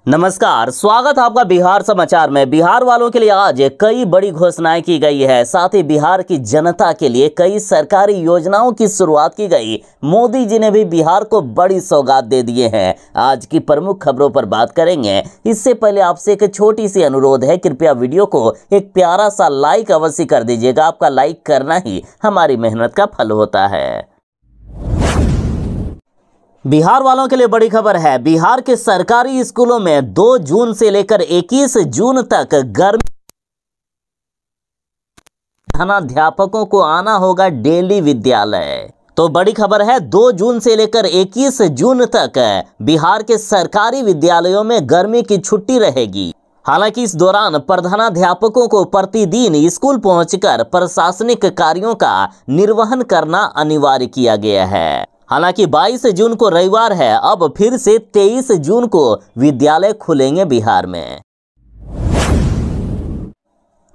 नमस्कार, स्वागत है आपका बिहार समाचार में। बिहार वालों के लिए आज कई बड़ी घोषणाएं की गई है। साथ ही बिहार की जनता के लिए कई सरकारी योजनाओं की शुरुआत की गई। मोदी जी ने भी बिहार को बड़ी सौगात दे दिए हैं। आज की प्रमुख खबरों पर बात करेंगे। इससे पहले आपसे एक छोटी सी अनुरोध है, कृपया वीडियो को एक प्यारा सा लाइक अवश्य कर दीजिएगा। आपका लाइक करना ही हमारी मेहनत का फल होता है। बिहार वालों के लिए बड़ी खबर है। बिहार के सरकारी स्कूलों में 2 जून से लेकर 21 जून तक गर्मी अध्यापकों को आना होगा डेली विद्यालय। तो बड़ी खबर है, 2 जून से लेकर 21 जून तक बिहार के सरकारी विद्यालयों में गर्मी की छुट्टी रहेगी। हालांकि इस दौरान प्रधानाध्यापकों को प्रतिदिन स्कूल पहुंचकर प्रशासनिक कार्यों का निर्वहन करना अनिवार्य किया गया है। हालांकि 22 जून को रविवार है। अब फिर से 23 जून को विद्यालय खुलेंगे बिहार में।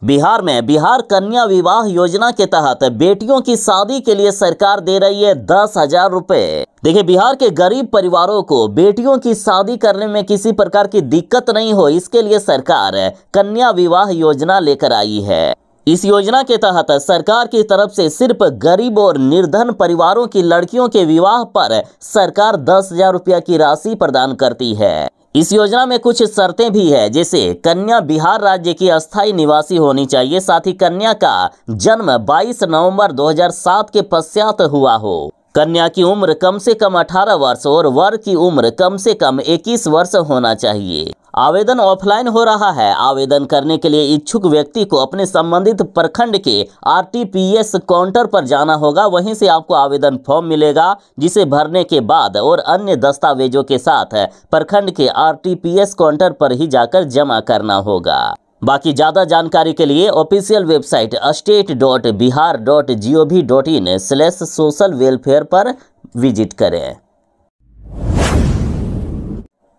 बिहार कन्या विवाह योजना के तहत बेटियों की शादी के लिए सरकार दे रही है 10,000 रुपए। देखिए, बिहार के गरीब परिवारों को बेटियों की शादी करने में किसी प्रकार की दिक्कत नहीं हो, इसके लिए सरकार कन्या विवाह योजना लेकर आई है। इस योजना के तहत सरकार की तरफ से सिर्फ गरीब और निर्धन परिवारों की लड़कियों के विवाह पर सरकार 10,000 रुपया की राशि प्रदान करती है। इस योजना में कुछ शर्तें भी है, जैसे कन्या बिहार राज्य की अस्थायी निवासी होनी चाहिए। साथ ही कन्या का जन्म 22 नवंबर 2007 के पश्चात हुआ हो। कन्या की उम्र कम से कम 18 वर्ष और वर की उम्र कम से कम 21 वर्ष होना चाहिए। आवेदन ऑफलाइन हो रहा है। आवेदन करने के लिए इच्छुक व्यक्ति को अपने संबंधित प्रखंड के आरटीपीएस काउंटर पर जाना होगा। वहीं से आपको आवेदन फॉर्म मिलेगा, जिसे भरने के बाद और अन्य दस्तावेजों के साथ प्रखंड के आरटीपीएस काउंटर पर ही जाकर जमा करना होगा। बाकी ज़्यादा जानकारी के लिए ऑफिशियल वेबसाइट state.bihar.gov.in/social welfare पर विजिट करें।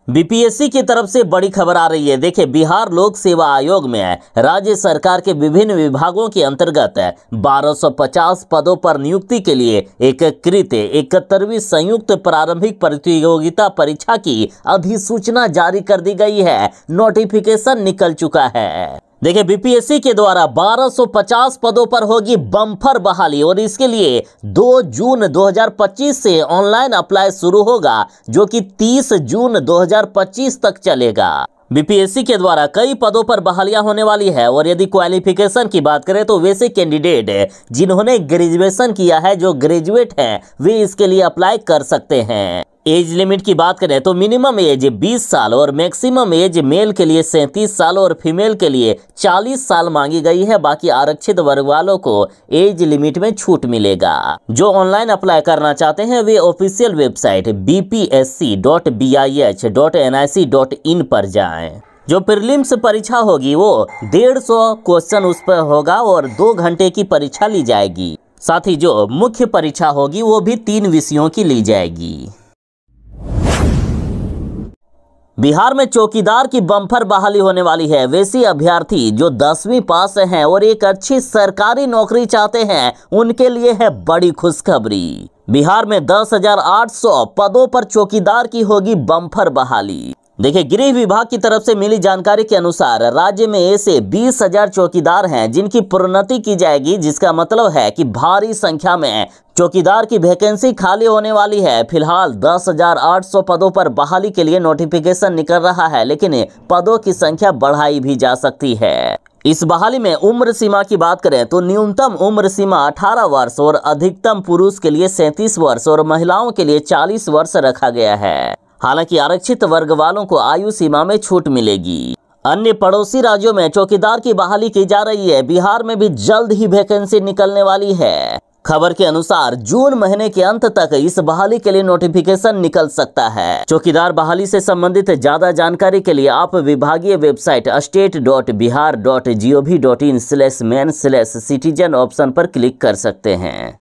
बीपीएससी की तरफ से बड़ी खबर आ रही है। देखिए, बिहार लोक सेवा आयोग में राज्य सरकार के विभिन्न विभागों के अंतर्गत 1250 पदों पर नियुक्ति के लिए एकीकृत 71वीं संयुक्त प्रारंभिक प्रतियोगिता परीक्षा की अधिसूचना जारी कर दी गई है। नोटिफिकेशन निकल चुका है। देखिए, बीपीएससी के द्वारा 1250 पदों पर होगी बम्पर बहाली और इसके लिए 2 जून 2025 से ऑनलाइन अप्लाई शुरू होगा, जो कि 30 जून 2025 तक चलेगा। बीपीएससी के द्वारा कई पदों पर बहालियां होने वाली है। और यदि क्वालिफिकेशन की बात करें तो वैसे कैंडिडेट जिन्होंने ग्रेजुएशन किया है, जो ग्रेजुएट हैं, वे इसके लिए अप्लाई कर सकते हैं। एज लिमिट की बात करें तो मिनिमम एज 20 साल और मैक्सिमम एज मेल के लिए 37 साल और फीमेल के लिए 40 साल मांगी गई है। बाकी आरक्षित वर्ग वालों को एज लिमिट में छूट मिलेगा। जो ऑनलाइन अप्लाई करना चाहते हैं वे ऑफिशियल वेबसाइट bpsc.bih.nic.in पर जाएं। जो प्रीलिम्स परीक्षा होगी वो 150 क्वेश्चन उस पर होगा और 2 घंटे की परीक्षा ली जाएगी। साथ ही जो मुख्य परीक्षा होगी वो भी 3 विषयों की ली जाएगी। बिहार में चौकीदार की बम्पर बहाली होने वाली है। वैसे अभ्यर्थी जो 10वीं पास हैं और एक अच्छी सरकारी नौकरी चाहते हैं, उनके लिए है बड़ी खुशखबरी। बिहार में 10,800 पदों पर चौकीदार की होगी बम्पर बहाली। देखिए, गृह विभाग की तरफ से मिली जानकारी के अनुसार राज्य में ऐसे 20,000 चौकीदार हैं जिनकी प्रोन्नति की जाएगी, जिसका मतलब है कि भारी संख्या में चौकीदार की वैकेंसी खाली होने वाली है। फिलहाल 10,800 पदों पर बहाली के लिए नोटिफिकेशन निकल रहा है, लेकिन पदों की संख्या बढ़ाई भी जा सकती है। इस बहाली में उम्र सीमा की बात करें तो न्यूनतम उम्र सीमा 18 वर्ष और अधिकतम पुरुष के लिए 37 वर्ष और महिलाओं के लिए 40 वर्ष रखा गया है। हालांकि आरक्षित वर्ग वालों को आयु सीमा में छूट मिलेगी। अन्य पड़ोसी राज्यों में चौकीदार की बहाली की जा रही है। बिहार में भी जल्द ही वैकेंसी निकलने वाली है। खबर के अनुसार जून महीने के अंत तक इस बहाली के लिए नोटिफिकेशन निकल सकता है। चौकीदार बहाली से संबंधित ज्यादा जानकारी के लिए आप विभागीय वेबसाइट state.bihar.gov.in/main/citizen ऑप्शन पर क्लिक कर सकते हैं।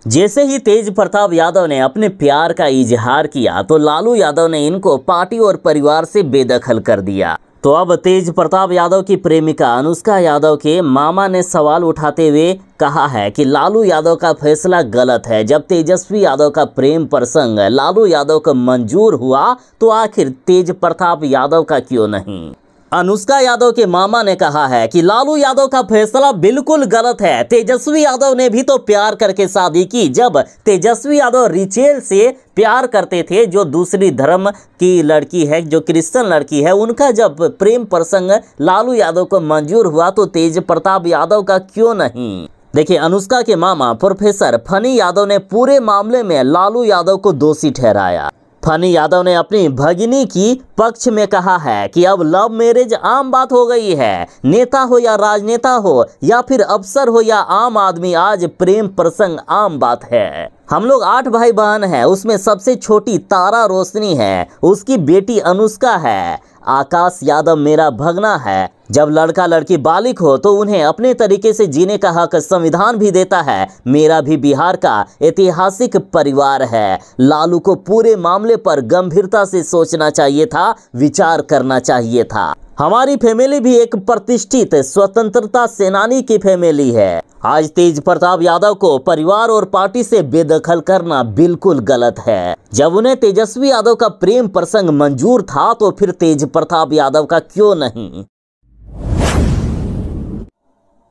जैसे ही तेज प्रताप यादव ने अपने प्यार का इजहार किया तो लालू यादव ने इनको पार्टी और परिवार से बेदखल कर दिया। तो अब तेज प्रताप यादव की प्रेमिका अनुष्का यादव के मामा ने सवाल उठाते हुए कहा है कि लालू यादव का फैसला गलत है। जब तेजस्वी यादव का प्रेम प्रसंग लालू यादव को मंजूर हुआ तो आखिर तेज प्रताप यादव का क्यों नहीं। अनुष्का यादव के मामा ने कहा है कि लालू यादव का फैसला बिल्कुल गलत है। तेजस्वी यादव ने भी तो प्यार करके शादी की। जब तेजस्वी यादव रिचेल से प्यार करते थे, जो दूसरी धर्म की लड़की है, जो क्रिश्चियन लड़की है, उनका जब प्रेम प्रसंग लालू यादव को मंजूर हुआ तो तेज प्रताप यादव का क्यों नहीं। देखिए, अनुष्का के मामा प्रोफेसर फनी यादव ने पूरे मामले में लालू यादव को दोषी ठहराया। फनी यादव ने अपनी भगिनी की पक्ष में कहा है कि अब लव मैरिज आम बात हो गई है। नेता हो या राजनेता हो या फिर अफसर हो या आम आदमी, आज प्रेम प्रसंग आम बात है। हम लोग 8 भाई बहन हैं, उसमें सबसे छोटी तारा रोशनी है, उसकी बेटी अनुष्का है, आकाश यादव मेरा भगना है। जब लड़का लड़की बालिग हो तो उन्हें अपने तरीके से जीने का हक संविधान भी देता है। मेरा भी बिहार का ऐतिहासिक परिवार है। लालू को पूरे मामले पर गंभीरता से सोचना चाहिए था, विचार करना चाहिए था। हमारी फैमिली भी एक प्रतिष्ठित स्वतंत्रता सेनानी की फैमिली है। आज तेज प्रताप यादव को परिवार और पार्टी से बेदखल करना बिल्कुल गलत है। जब उन्हें तेजस्वी यादव का प्रेम प्रसंग मंजूर था तो फिर तेज प्रताप यादव का क्यों नहीं।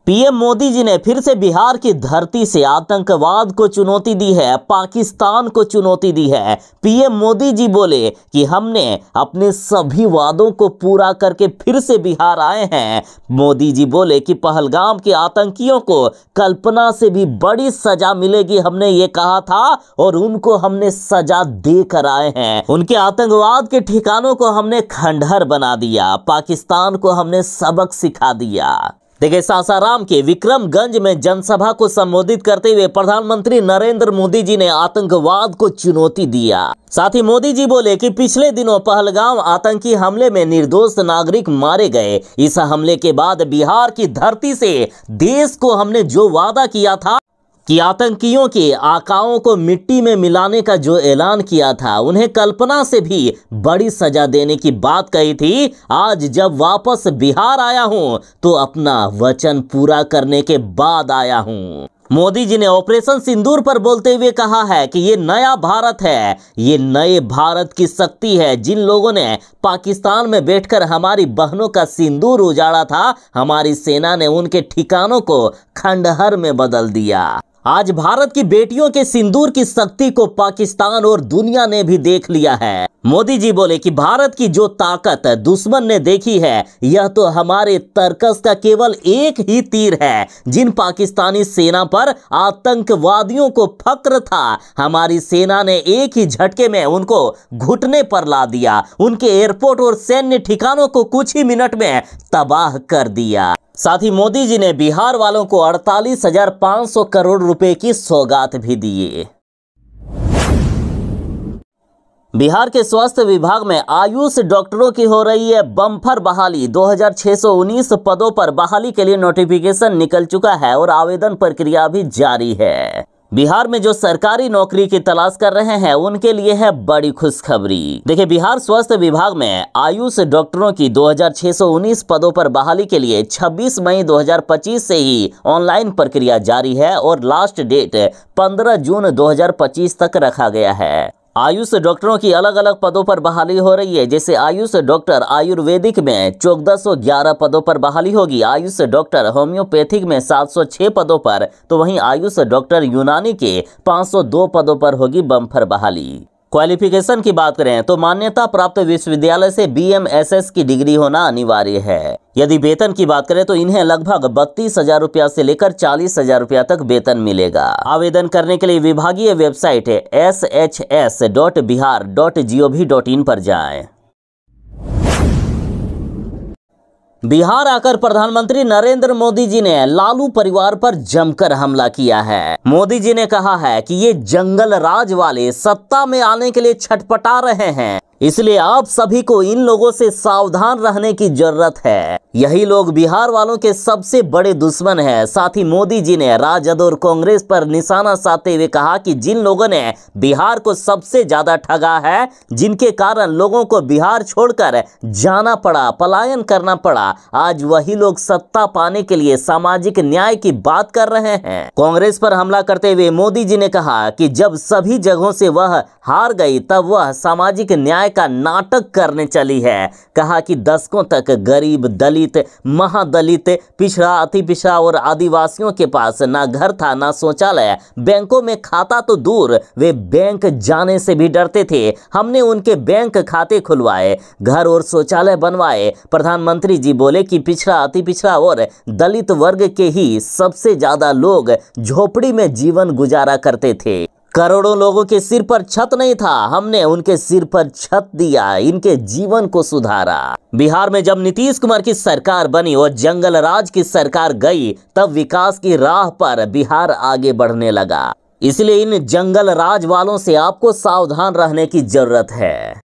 पीएम मोदी जी ने फिर से बिहार की धरती से आतंकवाद को चुनौती दी है, पाकिस्तान को चुनौती दी है। पीएम मोदी जी बोले कि हमने अपने सभी वादों को पूरा करके फिर से बिहार आए हैं। मोदी जी बोले कि पहलगाम के आतंकियों को कल्पना से भी बड़ी सजा मिलेगी, हमने ये कहा था और उनको हमने सजा देकर आए हैं। उनके आतंकवाद के ठिकानों को हमने खंडहर बना दिया, पाकिस्तान को हमने सबक सिखा दिया। देखिए, सासाराम के विक्रमगंज में जनसभा को संबोधित करते हुए प्रधानमंत्री नरेंद्र मोदी जी ने आतंकवाद को चुनौती दिया। साथ ही मोदी जी बोले कि पिछले दिनों पहलगाम आतंकी हमले में निर्दोष नागरिक मारे गए। इस हमले के बाद बिहार की धरती से देश को हमने जो वादा किया था कि आतंकियों के आकाओं को मिट्टी में मिलाने का जो ऐलान किया था, उन्हें कल्पना से भी बड़ी सजा देने की बात कही थी। आज जब वापस बिहार आया हूं तो अपना वचन पूरा करने के बाद आया हूं। मोदी जी ने ऑपरेशन सिंदूर पर बोलते हुए कहा है कि ये नया भारत है, ये नए भारत की शक्ति है। जिन लोगों ने पाकिस्तान में बैठकर हमारी बहनों का सिंदूर उजाड़ा था, हमारी सेना ने उनके ठिकानों को खंडहर में बदल दिया। आज भारत की बेटियों के सिंदूर की शक्ति को पाकिस्तान और दुनिया ने भी देख लिया है। मोदी जी बोले कि भारत की जो ताकत दुश्मन ने देखी है, यह तो हमारे तर्कस का केवल एक ही तीर है। जिन पाकिस्तानी सेना पर आतंकवादियों को फक्र था, हमारी सेना ने एक ही झटके में उनको घुटने पर ला दिया। उनके एयरपोर्ट और सैन्य ठिकानों को कुछ ही मिनट में तबाह कर दिया। साथ ही मोदी जी ने बिहार वालों को 48,500 करोड़ रुपए की सौगात भी दिए। बिहार के स्वास्थ्य विभाग में आयुष डॉक्टरों की हो रही है बम्पर बहाली। 2619 पदों पर बहाली के लिए नोटिफिकेशन निकल चुका है और आवेदन प्रक्रिया भी जारी है। बिहार में जो सरकारी नौकरी की तलाश कर रहे हैं उनके लिए है बड़ी खुशखबरी। देखिए, बिहार स्वास्थ्य विभाग में आयुष डॉक्टरों की 2619 पदों पर बहाली के लिए 26 मई 2025 से ही ऑनलाइन प्रक्रिया जारी है और लास्ट डेट 15 जून 2025 तक रखा गया है। आयुष डॉक्टरों की अलग अलग पदों पर बहाली हो रही है। जैसे आयुष डॉक्टर आयुर्वेदिक में 1411 पदों पर बहाली होगी। आयुष डॉक्टर होम्योपैथिक में 706 पदों पर, तो वहीं आयुष डॉक्टर यूनानी के 502 पदों पर होगी बम्पर बहाली। क्वालिफिकेशन की बात करें तो मान्यता प्राप्त विश्वविद्यालय से BMSS की डिग्री होना अनिवार्य है। यदि वेतन की बात करें तो इन्हें लगभग 32,000 रुपया से लेकर 40,000 रुपया तक वेतन मिलेगा। आवेदन करने के लिए विभागीय वेबसाइट shs.bihar.gov.in पर जाएं। बिहार आकर प्रधानमंत्री नरेंद्र मोदी जी ने लालू परिवार पर जमकर हमला किया है। मोदी जी ने कहा है कि ये जंगल राज वाले सत्ता में आने के लिए छटपटा रहे हैं। इसलिए आप सभी को इन लोगों से सावधान रहने की जरूरत है। यही लोग बिहार वालों के सबसे बड़े दुश्मन हैं। साथ ही मोदी जी ने राजद और कांग्रेस पर निशाना साधते हुए कहा कि जिन लोगों ने बिहार को सबसे ज्यादा ठगा है, जिनके कारण लोगों को बिहार छोड़कर जाना पड़ा, पलायन करना पड़ा, आज वही लोग सत्ता पाने के लिए सामाजिक न्याय की बात कर रहे हैं। कांग्रेस पर हमला करते हुए मोदी जी ने कहा कि जब सभी जगहों से वह हार गई तब वह सामाजिक न्याय का नाटक करने चली है। कहा कि दशकों तक गरीब, दलित, महादलित, पिछड़ा, अति पिछड़ा और आदिवासियों के पास ना घर था, ना शौचालय, बैंकों में खाता तो दूर, वे बैंक जाने से भी डरते थे। हमने उनके बैंक खाते खुलवाए, घर और शौचालय बनवाए। प्रधानमंत्री जी बोले कि पिछड़ा, अति पिछड़ा और दलित वर्ग के ही सबसे ज्यादा लोग झोपड़ी में जीवन गुजारा करते थे। करोड़ों लोगों के सिर पर छत नहीं था, हमने उनके सिर पर छत दिया, इनके जीवन को सुधारा। बिहार में जब नीतीश कुमार की सरकार बनी और जंगल राज की सरकार गई, तब विकास की राह पर बिहार आगे बढ़ने लगा। इसलिए इन जंगल राज वालों से आपको सावधान रहने की जरूरत है।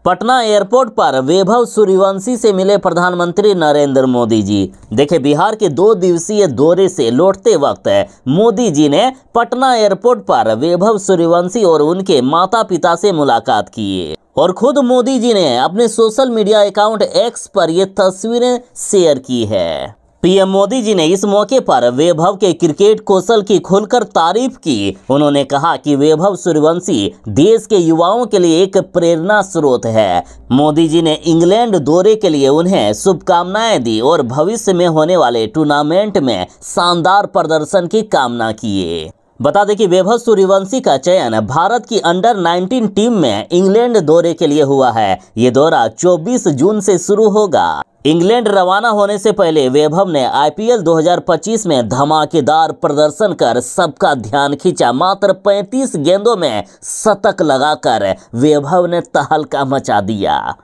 पटना एयरपोर्ट पर वैभव सूर्यवंशी से मिले प्रधानमंत्री नरेंद्र मोदी जी। देखिए, बिहार के 2 दिवसीय दौरे से लौटते वक्त मोदी जी ने पटना एयरपोर्ट पर वैभव सूर्यवंशी और उनके माता पिता से मुलाकात की और खुद मोदी जी ने अपने सोशल मीडिया अकाउंट एक्स पर ये तस्वीरें शेयर की है। पीएम मोदी जी ने इस मौके पर वैभव के क्रिकेट कौशल की खुलकर तारीफ की। उन्होंने कहा कि वैभव सूर्यवंशी देश के युवाओं के लिए एक प्रेरणा स्रोत है। मोदी जी ने इंग्लैंड दौरे के लिए उन्हें शुभकामनाएं दी और भविष्य में होने वाले टूर्नामेंट में शानदार प्रदर्शन की कामना की। बता दें कि वैभव सूर्यवंशी का चयन भारत की अंडर 19 टीम में इंग्लैंड दौरे के लिए हुआ है। ये दौरा 24 जून से शुरू होगा। इंग्लैंड रवाना होने से पहले वैभव ने आईपीएल 2025 में धमाकेदार प्रदर्शन कर सबका ध्यान खींचा। मात्र 35 गेंदों में शतक लगाकर वैभव ने तहलका मचा दिया।